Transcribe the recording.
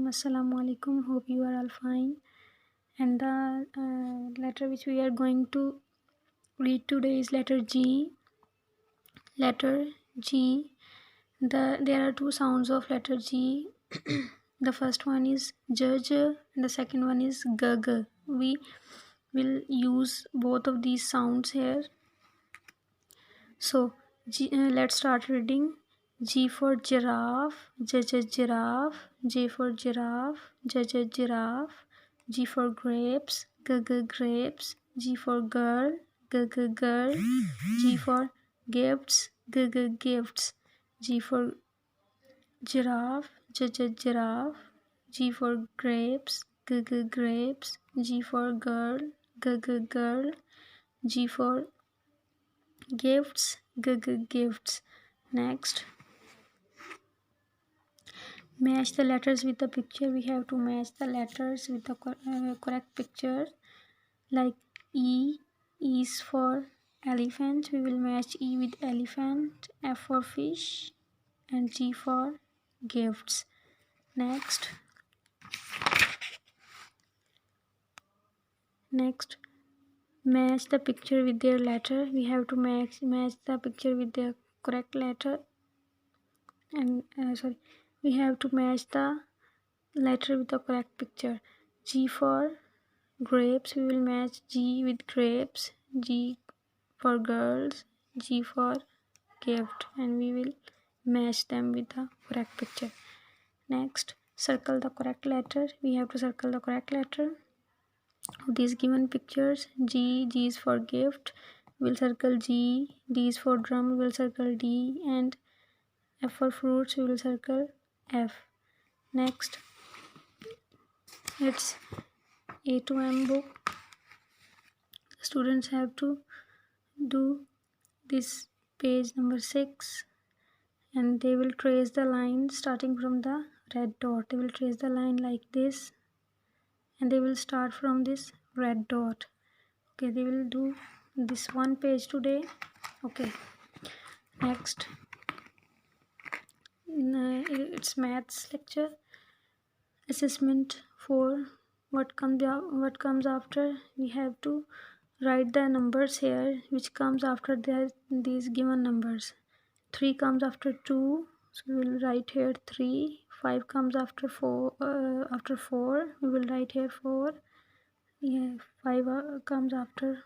Assalamu alaikum. Hope you are all fine. And the letter which we are going to read today is letter G. Letter G. There are two sounds of letter G. The first one is J J and the second one is G G. We will use both of these sounds here. So let's start reading. G for giraffe, J J giraffe, J for giraffe, J J giraffe, G for grapes, G G grapes, G for girl, G G girl, G for gifts, G G gifts, G for giraffe, J J giraffe, G for grapes, G G grapes, G for girl, G G girl, G for gifts, G G gifts. Next, match the letters with the picture. We have to match the letters with the correct picture. Like E is for elephant. We will match E with elephant. F for fish and G for gifts. Next, match the picture with their letter. We have to match the picture with the correct letter. And we have to match the letter with the correct picture. G for grapes, we will match G with grapes, G for girls, G for gift, and we will match them with the correct picture. Next, circle the correct letter. We have to circle the correct letter of these given pictures. G is for gift, we will circle G. D is for drum, we will circle D, and F for fruits, we will circle F. Next, it's A to M book. Students have to do this page number 6, and they will trace the line starting from the red dot. They will trace the line like this, and they will start from this red dot. Okay, they will do this one page today. Okay, next, it's maths lecture. Assessment 4. What comes after? We have to write the numbers here which comes after these given numbers. 3 comes after 2, so we will write here 3. 5 comes after 4. We will write here 4. Yeah, 5 comes after